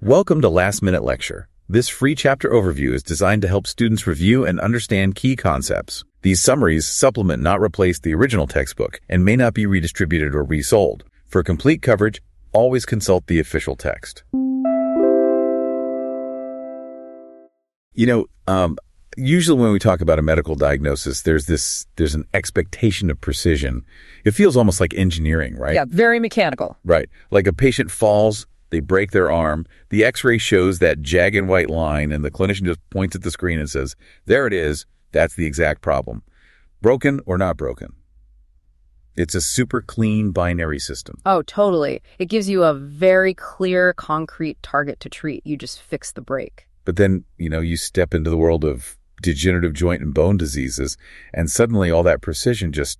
Welcome to Last Minute Lecture. This free chapter overview is designed to help students review and understand key concepts. These summaries supplement, not replace, the original textbook and may not be redistributed or resold. For complete coverage, always consult the official text. Usually when we talk about a medical diagnosis, there's an expectation of precision. It feels almost like engineering, right? Yeah, very mechanical. Right. Like a patient falls, they break their arm, the x-ray shows that jagged white line, and the clinician just points at the screen and says, there it is, that's the exact problem. Broken or not broken? It's a super clean binary system. Oh, totally. It gives you a very clear, concrete target to treat. You just fix the break. But then, you step into the world of degenerative joint and bone diseases, and suddenly all that precision just,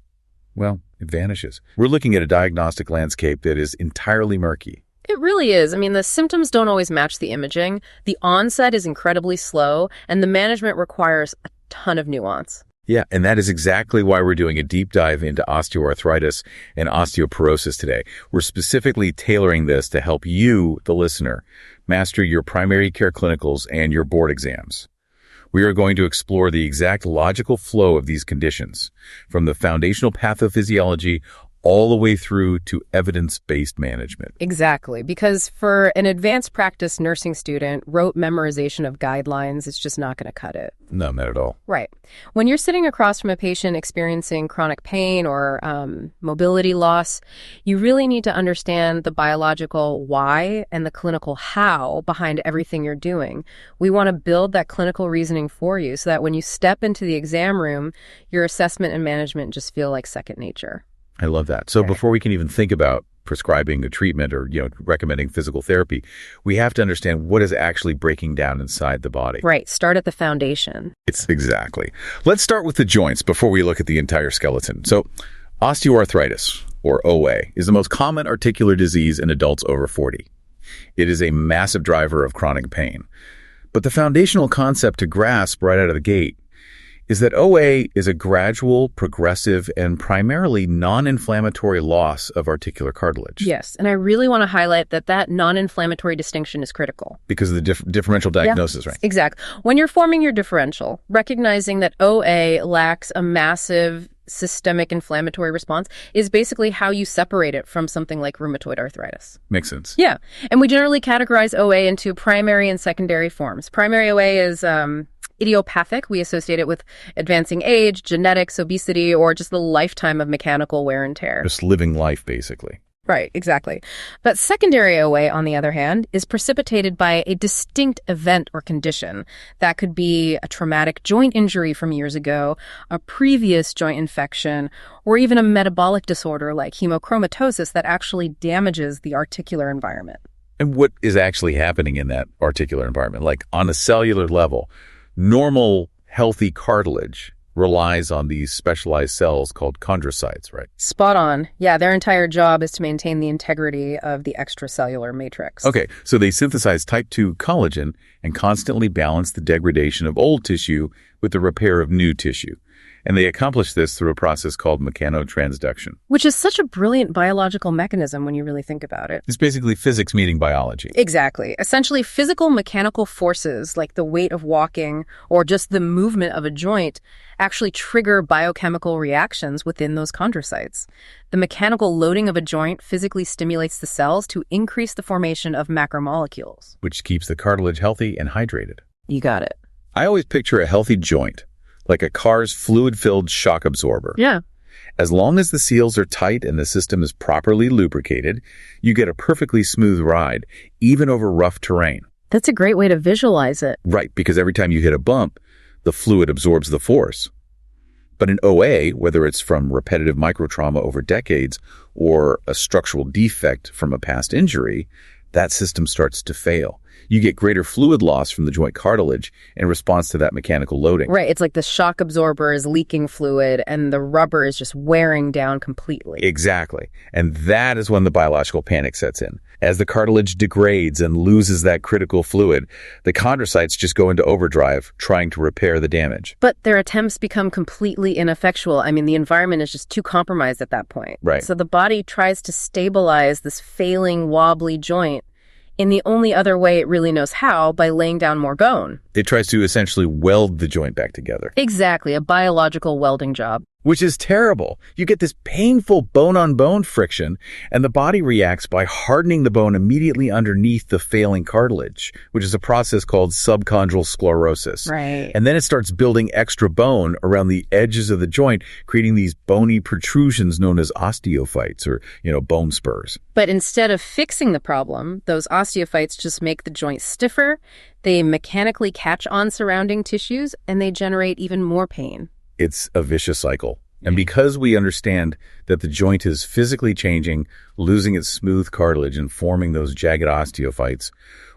it vanishes. We're looking at a diagnostic landscape that is entirely murky. It really is. The symptoms don't always match the imaging. The onset is incredibly slow, and the management requires a ton of nuance. Yeah, and that is exactly why we're doing a deep dive into osteoarthritis and osteoporosis today. We're specifically tailoring this to help you, the listener, master your primary care clinicals and your board exams. We are going to explore the exact logical flow of these conditions, from the foundational pathophysiology all the way through to evidence-based management. Exactly, because for an advanced practice nursing student, rote memorization of guidelines is just not going to cut it. No, not at all. Right. When you're sitting across from a patient experiencing chronic pain or mobility loss, you really need to understand the biological why and the clinical how behind everything you're doing. We want to build that clinical reasoning for you so that when you step into the exam room, your assessment and management just feel like second nature. I love that. So before we can even think about prescribing a treatment or, recommending physical therapy, we have to understand what is actually breaking down inside the body. Right. Start at the foundation. Exactly. Let's start with the joints before we look at the entire skeleton. So osteoarthritis, or OA, is the most common articular disease in adults over 40. It is a massive driver of chronic pain. But the foundational concept to grasp right out of the gate is that OA is a gradual, progressive, and primarily non-inflammatory loss of articular cartilage. Yes, and I really want to highlight that non-inflammatory distinction is critical. Because of the differential diagnosis, right? Exactly. When you're forming your differential, recognizing that OA lacks a massive systemic inflammatory response is basically how you separate it from something like rheumatoid arthritis. Makes sense. Yeah, and we generally categorize OA into primary and secondary forms. Primary OA is idiopathic. We associate it with advancing age, genetics, obesity, or just the lifetime of mechanical wear and tear. Just living life, basically. Right, exactly. But secondary OA, on the other hand, is precipitated by a distinct event or condition. That could be a traumatic joint injury from years ago, a previous joint infection, or even a metabolic disorder like hemochromatosis that actually damages the articular environment. And what is actually happening in that articular environment? Like on a cellular level, normal, healthy cartilage relies on these specialized cells called chondrocytes, right? Spot on. Yeah, their entire job is to maintain the integrity of the extracellular matrix. Okay, so they synthesize type 2 collagen and constantly balance the degradation of old tissue with the repair of new tissue. And they accomplish this through a process called mechanotransduction. Which is such a brilliant biological mechanism when you really think about it. It's basically physics meeting biology. Exactly. Essentially, physical mechanical forces like the weight of walking or just the movement of a joint actually trigger biochemical reactions within those chondrocytes. The mechanical loading of a joint physically stimulates the cells to increase the formation of macromolecules, which keeps the cartilage healthy and hydrated. You got it. I always picture a healthy joint like a car's fluid-filled shock absorber. Yeah. As long as the seals are tight and the system is properly lubricated, you get a perfectly smooth ride, even over rough terrain. That's a great way to visualize it. Right, because every time you hit a bump, the fluid absorbs the force. But in OA, whether it's from repetitive microtrauma over decades or a structural defect from a past injury, that system starts to fail. You get greater fluid loss from the joint cartilage in response to that mechanical loading. Right. It's like the shock absorber is leaking fluid and the rubber is just wearing down completely. Exactly. And that is when the biological panic sets in. As the cartilage degrades and loses that critical fluid, the chondrocytes just go into overdrive trying to repair the damage. But their attempts become completely ineffectual. The environment is just too compromised at that point. Right. So the body tries to stabilize this failing, wobbly joint in the only other way it really knows how, by laying down more bone. It tries to essentially weld the joint back together. Exactly, a biological welding job. Which is terrible. You get this painful bone-on-bone friction, and the body reacts by hardening the bone immediately underneath the failing cartilage, which is a process called subchondral sclerosis. Right. And then it starts building extra bone around the edges of the joint, creating these bony protrusions known as osteophytes, or, bone spurs. But instead of fixing the problem, those osteophytes just make the joint stiffer, they mechanically catch on surrounding tissues, and they generate even more pain. It's a vicious cycle. And because we understand that the joint is physically changing, losing its smooth cartilage and forming those jagged osteophytes,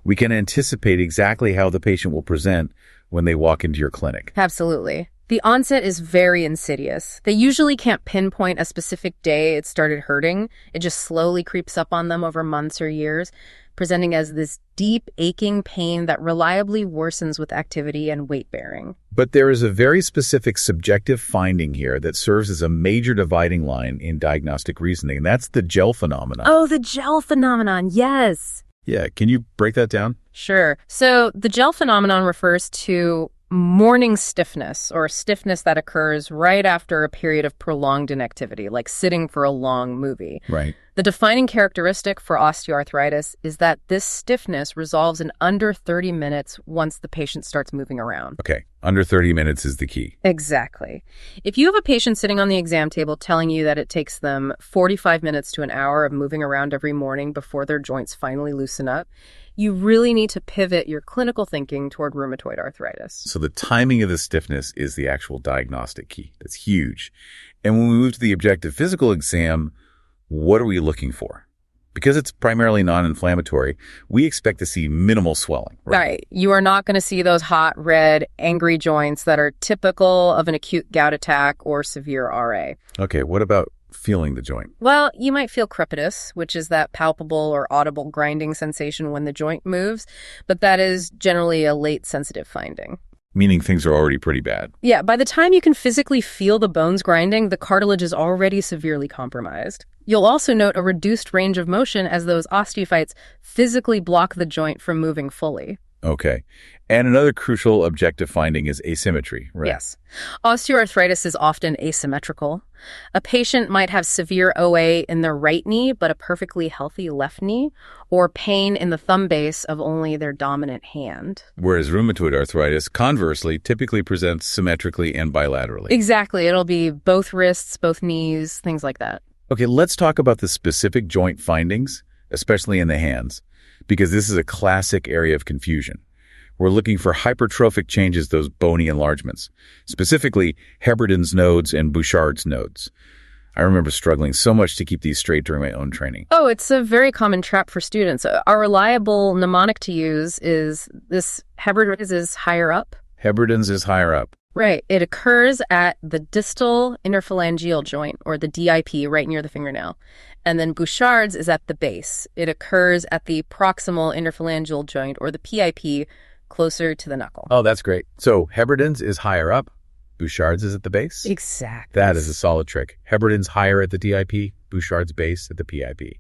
we can anticipate exactly how the patient will present when they walk into your clinic. Absolutely. The onset is very insidious. They usually can't pinpoint a specific day it started hurting. It just slowly creeps up on them over months or years, presenting as this deep, aching pain that reliably worsens with activity and weight bearing. But there is a very specific subjective finding here that serves as a major dividing line in diagnostic reasoning, and that's the gel phenomenon. Oh, the gel phenomenon, yes. Yeah, can you break that down? Sure. So the gel phenomenon refers to morning stiffness, or stiffness that occurs right after a period of prolonged inactivity, like sitting for a long movie. Right. The defining characteristic for osteoarthritis is that this stiffness resolves in under 30 minutes once the patient starts moving around. Okay, under 30 minutes is the key. Exactly. If you have a patient sitting on the exam table telling you that it takes them 45 minutes to an hour of moving around every morning before their joints finally loosen up, you really need to pivot your clinical thinking toward rheumatoid arthritis. So the timing of the stiffness is the actual diagnostic key. That's huge. And when we move to the objective physical exam, what are we looking for? Because it's primarily non-inflammatory, we expect to see minimal swelling. Right. You are not going to see those hot, red, angry joints that are typical of an acute gout attack or severe RA. Okay, what about feeling the joint? Well, you might feel crepitus, which is that palpable or audible grinding sensation when the joint moves, but that is generally a late sensitive finding. Meaning things are already pretty bad. Yeah, by the time you can physically feel the bones grinding, the cartilage is already severely compromised. You'll also note a reduced range of motion as those osteophytes physically block the joint from moving fully. Okay. And another crucial objective finding is asymmetry, right? Yes. Osteoarthritis is often asymmetrical. A patient might have severe OA in their right knee, but a perfectly healthy left knee, or pain in the thumb base of only their dominant hand. Whereas rheumatoid arthritis, conversely, typically presents symmetrically and bilaterally. Exactly. It'll be both wrists, both knees, things like that. Okay, let's talk about the specific joint findings, especially in the hands, because this is a classic area of confusion. We're looking for hypertrophic changes, those bony enlargements, specifically Heberden's nodes and Bouchard's nodes. I remember struggling so much to keep these straight during my own training. Oh, it's a very common trap for students. Our reliable mnemonic to use is this: Heberden's is higher up. Heberden's is higher up. Right. It occurs at the distal interphalangeal joint, or the DIP, right near the fingernail. And then Bouchard's is at the base. It occurs at the proximal interphalangeal joint, or the PIP, closer to the knuckle. Oh, that's great. So Heberden's is higher up, Bouchard's is at the base? Exactly. That is a solid trick. Heberden's higher at the DIP, Bouchard's base at the PIP.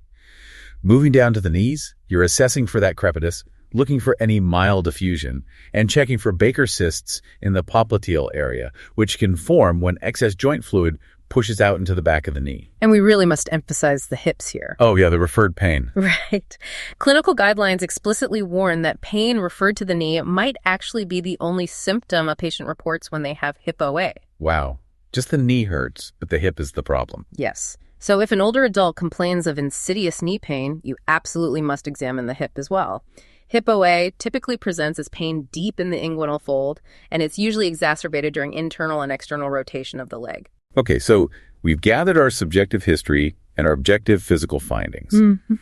Moving down to the knees, you're assessing for that crepitus, looking for any mild effusion, and checking for Baker cysts in the popliteal area, which can form when excess joint fluid pushes out into the back of the knee. And we really must emphasize the hips here. Oh, yeah, the referred pain. Right. Clinical guidelines explicitly warn that pain referred to the knee might actually be the only symptom a patient reports when they have hip OA. Wow. Just the knee hurts, but the hip is the problem. Yes. So if an older adult complains of insidious knee pain, you absolutely must examine the hip as well. Hip OA typically presents as pain deep in the inguinal fold, and it's usually exacerbated during internal and external rotation of the leg. Okay, so we've gathered our subjective history and our objective physical findings. Mm-hmm.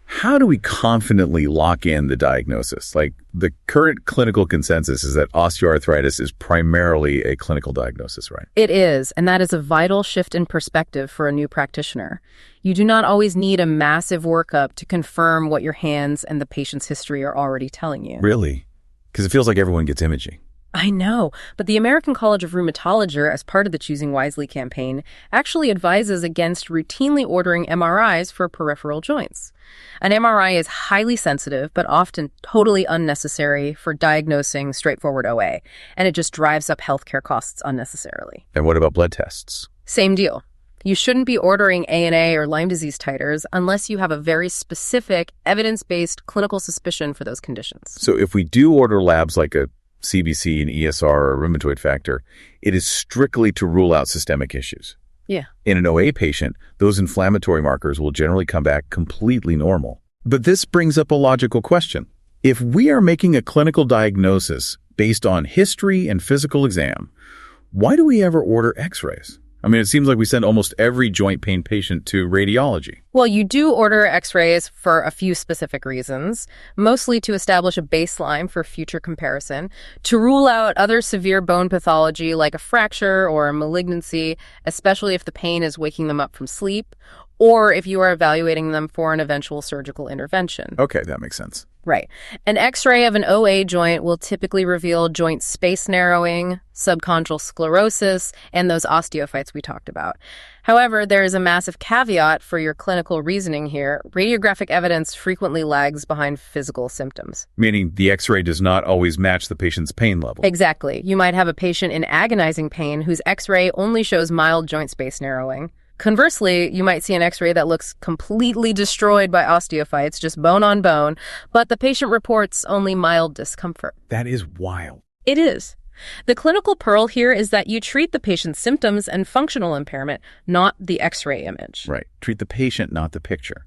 How do we confidently lock in the diagnosis? Like, the current clinical consensus is that osteoarthritis is primarily a clinical diagnosis, right? It is, and that is a vital shift in perspective for a new practitioner. You do not always need a massive workup to confirm what your hands and the patient's history are already telling you. Really? Because it feels like everyone gets imaging. I know, but the American College of Rheumatology, as part of the Choosing Wisely campaign, actually advises against routinely ordering MRIs for peripheral joints. An MRI is highly sensitive, but often totally unnecessary for diagnosing straightforward OA, and it just drives up healthcare costs unnecessarily. And what about blood tests? Same deal. You shouldn't be ordering ANA or Lyme disease titers unless you have a very specific, evidence-based clinical suspicion for those conditions. So if we do order labs like a CBC, an ESR, or a rheumatoid factor, it is strictly to rule out systemic issues. Yeah. In an OA patient, those inflammatory markers will generally come back completely normal. But this brings up a logical question. If we are making a clinical diagnosis based on history and physical exam, why do we ever order x-rays? I mean, it seems like we send almost every joint pain patient to radiology. Well, you do order x-rays for a few specific reasons, mostly to establish a baseline for future comparison, to rule out other severe bone pathology like a fracture or a malignancy, especially if the pain is waking them up from sleep, or if you are evaluating them for an eventual surgical intervention. Okay, that makes sense. Right. An X-ray of an OA joint will typically reveal joint space narrowing, subchondral sclerosis, and those osteophytes we talked about. However, there is a massive caveat for your clinical reasoning here. Radiographic evidence frequently lags behind physical symptoms. Meaning the x-ray does not always match the patient's pain level. Exactly. You might have a patient in agonizing pain whose X-ray only shows mild joint space narrowing. Conversely, you might see an X-ray that looks completely destroyed by osteophytes, just bone on bone, but the patient reports only mild discomfort. That is wild. It is. The clinical pearl here is that you treat the patient's symptoms and functional impairment, not the X-ray image. Right. Treat the patient, not the picture.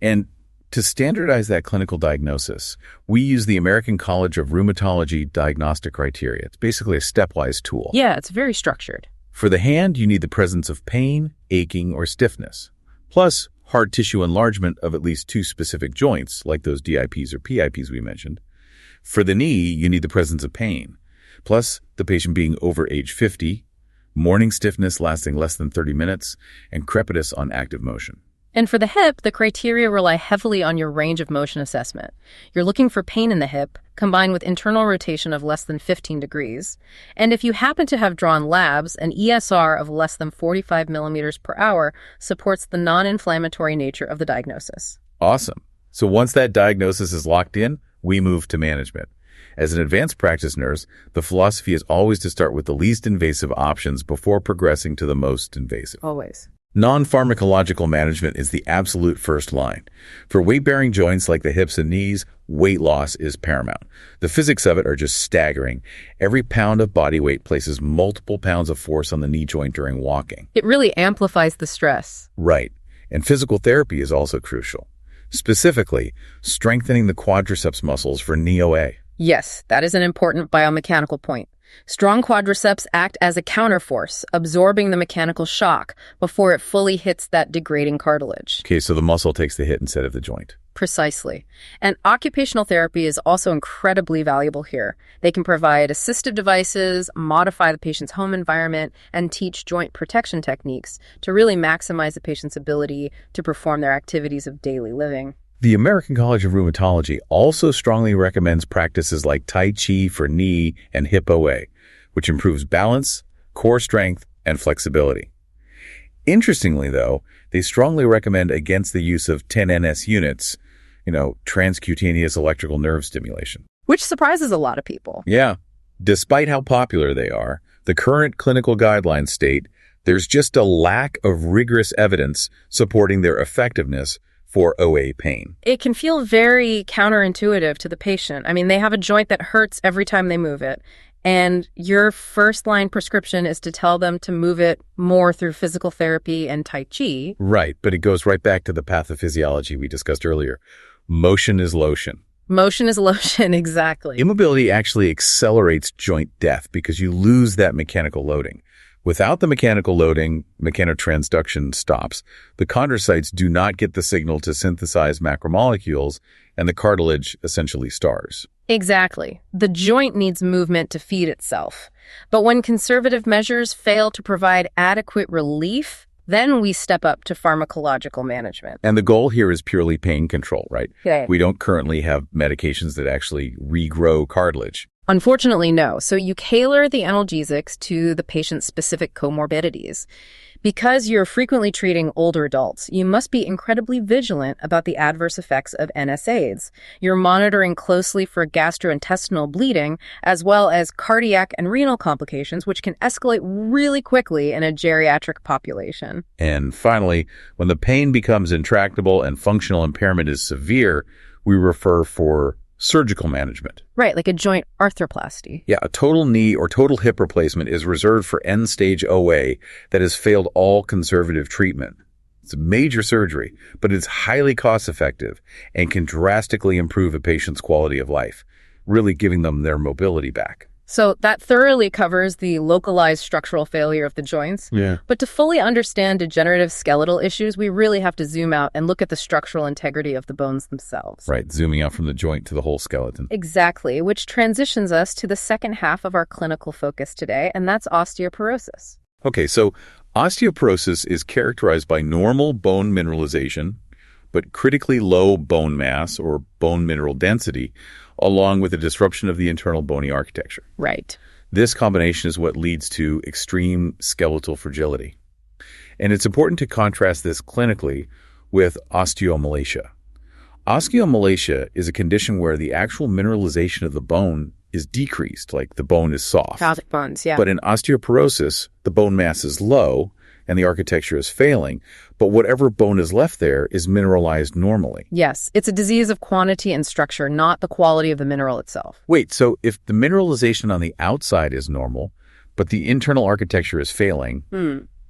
And to standardize that clinical diagnosis, we use the American College of Rheumatology diagnostic criteria. It's basically a stepwise tool. Yeah, it's very structured. For the hand, you need the presence of pain, aching, or stiffness, plus hard tissue enlargement of at least two specific joints, like those DIPs or PIPs we mentioned. For the knee, you need the presence of pain, plus the patient being over age 50, morning stiffness lasting less than 30 minutes, and crepitus on active motion. And for the hip, the criteria rely heavily on your range of motion assessment. You're looking for pain in the hip, combined with internal rotation of less than 15 degrees. And if you happen to have drawn labs, an ESR of less than 45 millimeters per hour supports the non-inflammatory nature of the diagnosis. Awesome. So once that diagnosis is locked in, we move to management. As an advanced practice nurse, the philosophy is always to start with the least invasive options before progressing to the most invasive. Always. Non-pharmacological management is the absolute first line. For weight-bearing joints like the hips and knees, weight loss is paramount. The physics of it are just staggering. Every pound of body weight places multiple pounds of force on the knee joint during walking. It really amplifies the stress. Right. And physical therapy is also crucial. Specifically, strengthening the quadriceps muscles for knee OA. Yes, that is an important biomechanical point. Strong quadriceps act as a counterforce, absorbing the mechanical shock before it fully hits that degrading cartilage. Okay, so the muscle takes the hit instead of the joint. Precisely. And occupational therapy is also incredibly valuable here. They can provide assistive devices, modify the patient's home environment, and teach joint protection techniques to really maximize the patient's ability to perform their activities of daily living. The American College of Rheumatology also strongly recommends practices like Tai Chi for knee and hip OA, which improves balance, core strength, and flexibility. Interestingly, though, they strongly recommend against the use of 10NS units, transcutaneous electrical nerve stimulation. Which surprises a lot of people. Yeah. Despite how popular they are, the current clinical guidelines state there's just a lack of rigorous evidence supporting their effectiveness for OA pain. It can feel very counterintuitive to the patient. I mean, they have a joint that hurts every time they move it, and your first-line prescription is to tell them to move it more through physical therapy and Tai Chi. Right, but it goes right back to the pathophysiology we discussed earlier. Motion is lotion. Motion is lotion, exactly. Immobility actually accelerates joint death because you lose that mechanical loading. Without the mechanical loading, mechanotransduction stops. The chondrocytes do not get the signal to synthesize macromolecules, and the cartilage essentially stars. Exactly. The joint needs movement to feed itself. But when conservative measures fail to provide adequate relief, then we step up to pharmacological management. And the goal here is purely pain control, right? Yeah. We don't currently have medications that actually regrow cartilage. Unfortunately, no. So you tailor the analgesics to the patient's specific comorbidities. Because you're frequently treating older adults, you must be incredibly vigilant about the adverse effects of NSAIDs. You're monitoring closely for gastrointestinal bleeding, as well as cardiac and renal complications, which can escalate really quickly in a geriatric population. And finally, when the pain becomes intractable and functional impairment is severe, we refer for surgical management. Right, like a joint arthroplasty. Yeah, a total knee or total hip replacement is reserved for end-stage OA that has failed all conservative treatment. It's a major surgery, but it's highly cost-effective and can drastically improve a patient's quality of life, really giving them their mobility back. So that thoroughly covers the localized structural failure of the joints. Yeah. But to fully understand degenerative skeletal issues, we really have to zoom out and look at the structural integrity of the bones themselves. Right, zooming out from the joint to the whole skeleton. Exactly, which transitions us to the second half of our clinical focus today, and that's osteoporosis. Okay, so osteoporosis is characterized by normal bone mineralization, but critically low bone mass or bone mineral density, along with a disruption of the internal bony architecture. Right. This combination is what leads to extreme skeletal fragility. And it's important to contrast this clinically with osteomalacia. Osteomalacia is a condition where the actual mineralization of the bone is decreased, like the bone is soft. Pelvic bones, yeah. But in osteoporosis, the bone mass is low and the architecture is failing, but whatever bone is left there is mineralized normally. Yes, it's a disease of quantity and structure, not the quality of the mineral itself. Wait, so if the mineralization on the outside is normal, but the internal architecture is failing,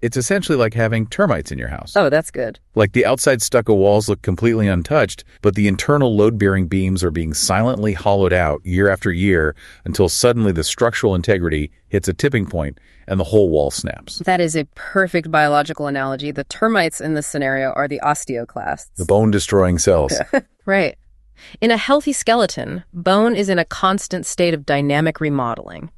it's essentially like having termites in your house. Oh, that's good. Like the outside stucco walls look completely untouched, but the internal load-bearing beams are being silently hollowed out year after year until suddenly the structural integrity hits a tipping point and the whole wall snaps. That is a perfect biological analogy. The termites in this scenario are the osteoclasts. The bone-destroying cells. Right. In a healthy skeleton, bone is in a constant state of dynamic remodeling.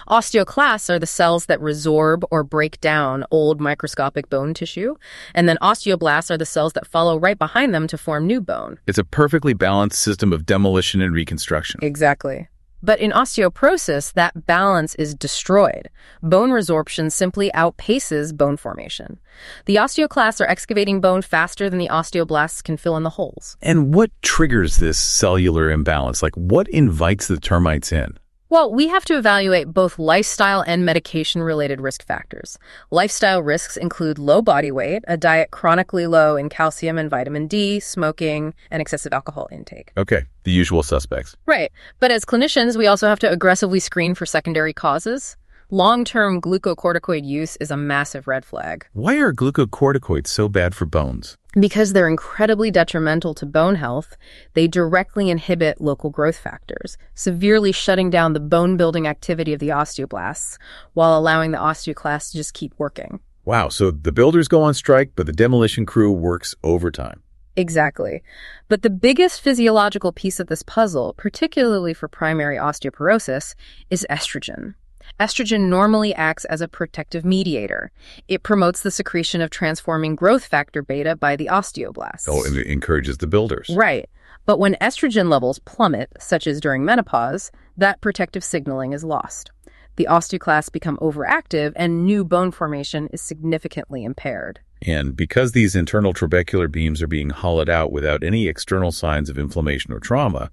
Osteoclasts are the cells that resorb or break down old microscopic bone tissue, and then osteoblasts are the cells that follow right behind them to form new bone. It's a perfectly balanced system of demolition and reconstruction. Exactly. But in osteoporosis, that balance is destroyed. Bone resorption simply outpaces bone formation. The osteoclasts are excavating bone faster than the osteoblasts can fill in the holes. And what triggers this cellular imbalance? Like, what invites the termites in? Well, we have to evaluate both lifestyle and medication-related risk factors. Lifestyle risks include low body weight, a diet chronically low in calcium and vitamin D, smoking, and excessive alcohol intake. Okay, the usual suspects. Right. But as clinicians, we also have to aggressively screen for secondary causes. Long-term glucocorticoid use is a massive red flag. Why are glucocorticoids so bad for bones? Because they're incredibly detrimental to bone health, they directly inhibit local growth factors, severely shutting down the bone-building activity of the osteoblasts while allowing the osteoclasts to just keep working. Wow, so the builders go on strike, but the demolition crew works overtime. Exactly. But the biggest physiological piece of this puzzle, particularly for primary osteoporosis, is estrogen. Estrogen normally acts as a protective mediator. It promotes the secretion of transforming growth factor beta by the osteoblasts. Oh, and it encourages the builders. Right. But when estrogen levels plummet, such as during menopause, that protective signaling is lost. The osteoclasts become overactive and new bone formation is significantly impaired. And because these internal trabecular beams are being hollowed out without any external signs of inflammation or trauma,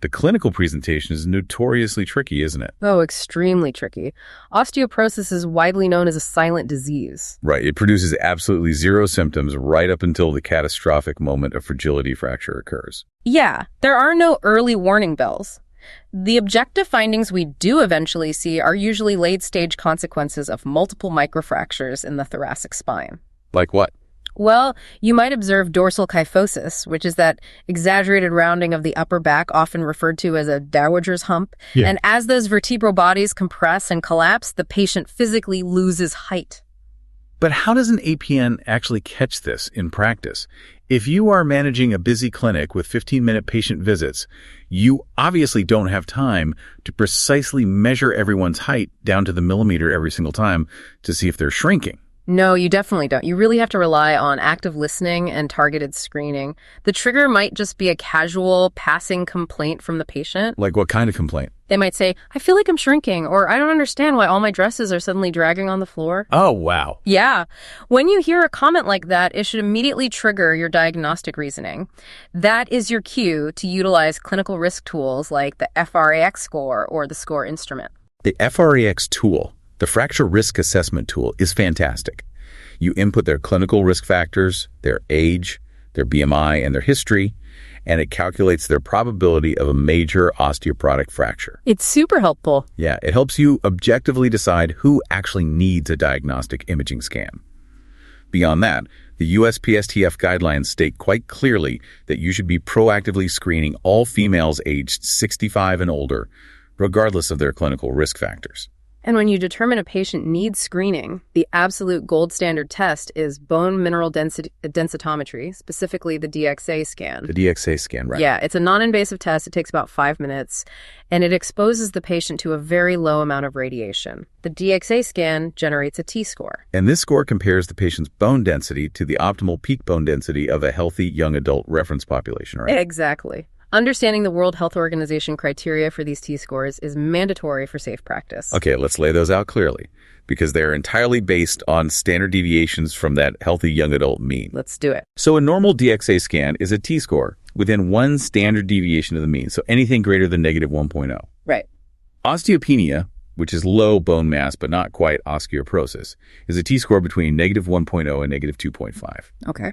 the clinical presentation is notoriously tricky, isn't it? Oh, extremely tricky. Osteoporosis is widely known as a silent disease. Right. It produces absolutely zero symptoms right up until the catastrophic moment of fragility fracture occurs. Yeah, there are no early warning bells. The objective findings we do eventually see are usually late-stage consequences of multiple microfractures in the thoracic spine. Like what? Well, you might observe dorsal kyphosis, which is that exaggerated rounding of the upper back, often referred to as a dowager's hump. Yeah. And as those vertebral bodies compress and collapse, the patient physically loses height. But how does an APN actually catch this in practice? If you are managing a busy clinic with 15-minute patient visits, you obviously don't have time to precisely measure everyone's height down to the millimeter every single time to see if they're shrinking. No, you definitely don't. You really have to rely on active listening and targeted screening. The trigger might just be a casual, passing complaint from the patient. Like what kind of complaint? They might say, I feel like I'm shrinking, or I don't understand why all my dresses are suddenly dragging on the floor. Oh, wow. Yeah. When you hear a comment like that, it should immediately trigger your diagnostic reasoning. That is your cue to utilize clinical risk tools like the FRAX score or the SCORE instrument. The FRAX tool, the fracture risk assessment tool, is fantastic. You input their clinical risk factors, their age, their BMI, and their history, and it calculates their probability of a major osteoporotic fracture. It's super helpful. Yeah, it helps you objectively decide who actually needs a diagnostic imaging scan. Beyond that, the USPSTF guidelines state quite clearly that you should be proactively screening all females aged 65 and older, regardless of their clinical risk factors. And when you determine a patient needs screening, the absolute gold standard test is bone mineral densitometry, specifically the DXA scan. The DXA scan, right? Yeah, it's a non-invasive test. It takes about 5 minutes, and it exposes the patient to a very low amount of radiation. The DXA scan generates a T-score. And this score compares the patient's bone density to the optimal peak bone density of a healthy young adult reference population, right? Exactly. Understanding the World Health Organization criteria for these T-scores is mandatory for safe practice. Okay, let's lay those out clearly, because they're entirely based on standard deviations from that healthy young adult mean. Let's do it. So a normal DXA scan is a T-score within one standard deviation of the mean, so anything greater than negative 1.0. Right. Osteopenia, which is low bone mass but not quite osteoporosis, is a T-score between negative 1.0 and negative 2.5. Okay.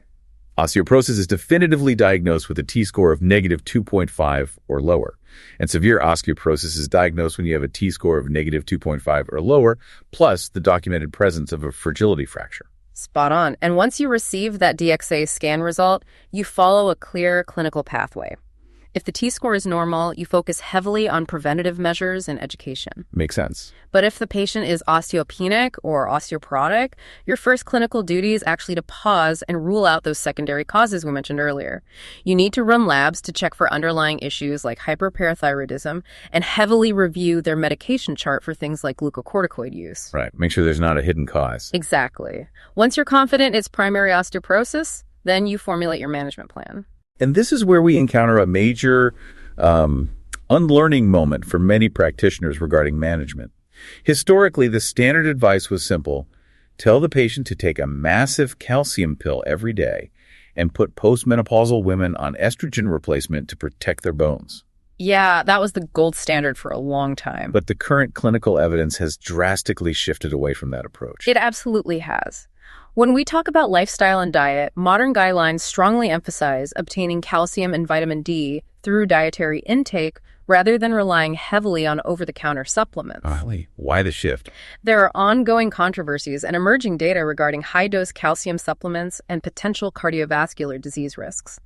Osteoporosis is definitively diagnosed with a T-score of negative 2.5 or lower. And severe osteoporosis is diagnosed when you have a T-score of negative 2.5 or lower, plus the documented presence of a fragility fracture. Spot on. And once you receive that DXA scan result, you follow a clear clinical pathway. If the T-score is normal, you focus heavily on preventative measures and education. Makes sense. But if the patient is osteopenic or osteoporotic, your first clinical duty is actually to pause and rule out those secondary causes we mentioned earlier. You need to run labs to check for underlying issues like hyperparathyroidism and heavily review their medication chart for things like glucocorticoid use. Right. Make sure there's not a hidden cause. Exactly. Once you're confident it's primary osteoporosis, then you formulate your management plan. And this is where we encounter a major unlearning moment for many practitioners regarding management. Historically, the standard advice was simple. Tell the patient to take a massive calcium pill every day and put postmenopausal women on estrogen replacement to protect their bones. Yeah, that was the gold standard for a long time. But the current clinical evidence has drastically shifted away from that approach. It absolutely has. When we talk about lifestyle and diet, modern guidelines strongly emphasize obtaining calcium and vitamin D through dietary intake rather than relying heavily on over-the-counter supplements. Golly, why the shift? There are ongoing controversies and emerging data regarding high-dose calcium supplements and potential cardiovascular disease risks.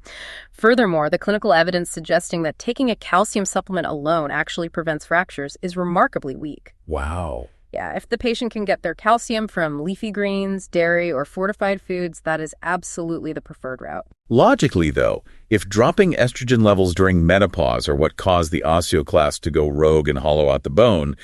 Furthermore, the clinical evidence suggesting that taking a calcium supplement alone actually prevents fractures is remarkably weak. Wow. Yeah, if the patient can get their calcium from leafy greens, dairy, or fortified foods, that is absolutely the preferred route. Logically, though, if dropping estrogen levels during menopause are what caused the osteoclast to go rogue and hollow out the bone,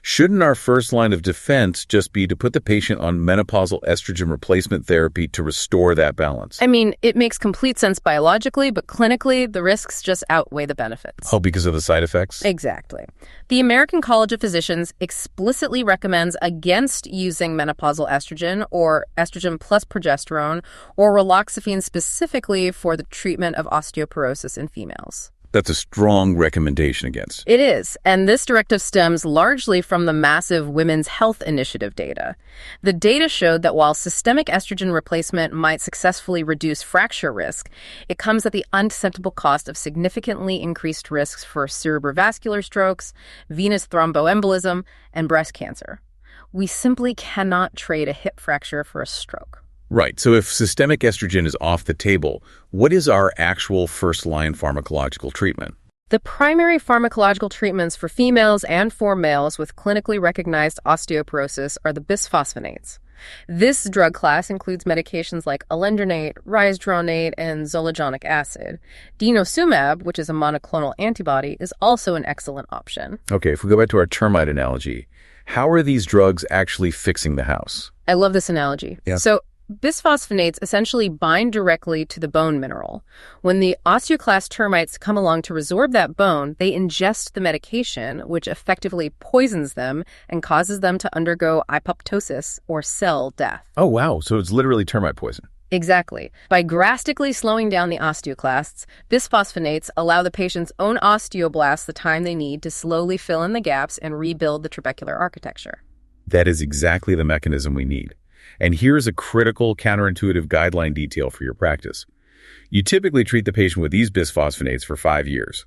shouldn't our first line of defense just be to put the patient on menopausal estrogen replacement therapy to restore that balance? I mean, it makes complete sense biologically, but clinically, the risks just outweigh the benefits. Oh, because of the side effects? Exactly. The American College of Physicians explicitly recommends against using menopausal estrogen or estrogen plus progesterone or raloxifene specifically for the treatment of osteoporosis in females. That's a strong recommendation against. It is, and this directive stems largely from the massive Women's Health Initiative data. The data showed that while systemic estrogen replacement might successfully reduce fracture risk, it comes at the undetectable cost of significantly increased risks for cerebrovascular strokes, venous thromboembolism, and breast cancer. We simply cannot trade a hip fracture for a stroke. Right. So if systemic estrogen is off the table, what is our actual first-line pharmacological treatment? The primary pharmacological treatments for females and for males with clinically recognized osteoporosis are the bisphosphonates. This drug class includes medications like alendronate, risedronate, and zolagonic acid. Denosumab, which is a monoclonal antibody, is also an excellent option. Okay, if we go back to our termite analogy, How are these drugs actually fixing the house? I love this analogy. Yeah. So bisphosphonates essentially bind directly to the bone mineral. When the osteoclast termites come along to resorb that bone, they ingest the medication, which effectively poisons them and causes them to undergo apoptosis, or cell death. Oh, wow. So it's literally termite poison. Exactly. By drastically slowing down the osteoclasts, bisphosphonates allow the patient's own osteoblasts the time they need to slowly fill in the gaps and rebuild the trabecular architecture. That is exactly the mechanism we need. And here's a critical counterintuitive guideline detail for your practice. You typically treat the patient with these bisphosphonates for 5 years.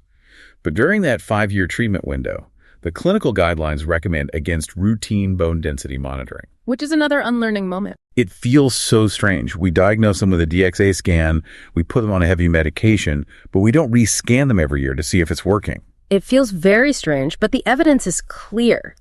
But during that 5-year treatment window, the clinical guidelines recommend against routine bone density monitoring. Which is another unlearning moment. It feels so strange. We diagnose them with a DXA scan, we put them on a heavy medication, but we don't re-scan them every year to see if it's working. It feels very strange, but the evidence is clear.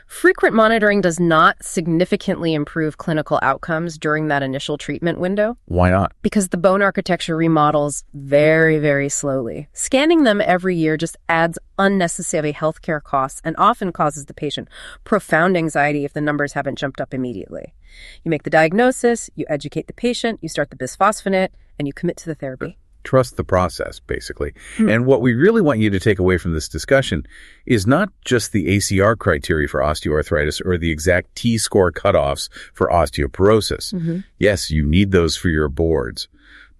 Frequent monitoring does not significantly improve clinical outcomes during that initial treatment window. Why not? Because the bone architecture remodels very, very slowly. Scanning them every year just adds unnecessary healthcare costs and often causes the patient profound anxiety if the numbers haven't jumped up immediately. You make the diagnosis, you educate the patient, you start the bisphosphonate, and you commit to the therapy. Trust the process, basically. And what we really want you to take away from this discussion is not just the ACR criteria for osteoarthritis or the exact T-score cutoffs for osteoporosis. Yes, you need those for your boards.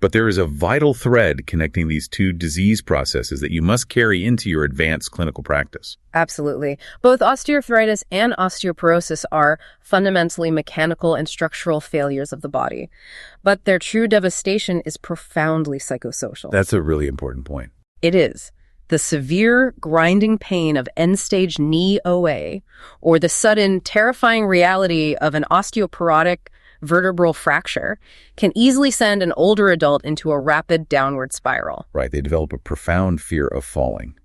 But there is a vital thread connecting these two disease processes that you must carry into your advanced clinical practice. Absolutely. Both osteoarthritis and osteoporosis are fundamentally mechanical and structural failures of the body. But their true devastation is profoundly psychosocial. That's a really important point. It is. The severe grinding pain of end-stage knee OA, or the sudden terrifying reality of an osteoporotic vertebral fracture, can easily send an older adult into a rapid downward spiral. Right. They develop a profound fear of falling.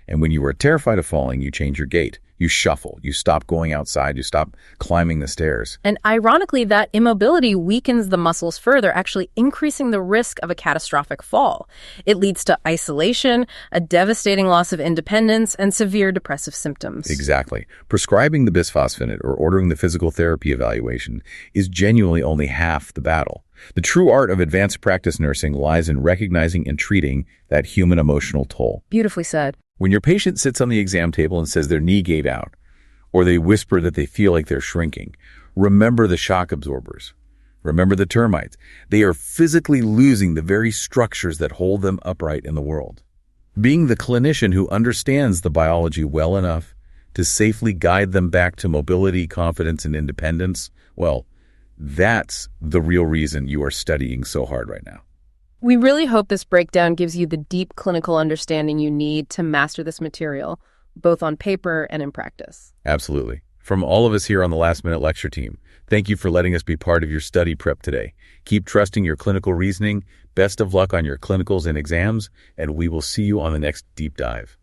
And when you are terrified of falling, you change your gait. You shuffle. You stop going outside. You stop climbing the stairs. And ironically, that immobility weakens the muscles further, actually increasing the risk of a catastrophic fall. It leads to isolation, a devastating loss of independence, and severe depressive symptoms. Exactly. Prescribing the bisphosphonate or ordering the physical therapy evaluation is genuinely only half the battle. The true art of advanced practice nursing lies in recognizing and treating that human emotional toll. Beautifully said. When your patient sits on the exam table and says their knee gave out, or they whisper that they feel like they're shrinking, remember the shock absorbers. Remember the termites. They are physically losing the very structures that hold them upright in the world. Being the clinician who understands the biology well enough to safely guide them back to mobility, confidence, and independence, well, that's the real reason you are studying so hard right now. We really hope this breakdown gives you the deep clinical understanding you need to master this material, both on paper and in practice. Absolutely. From all of us here on the Last Minute Lecture team, thank you for letting us be part of your study prep today. Keep trusting your clinical reasoning. Best of luck on your clinicals and exams, and we will see you on the next deep dive.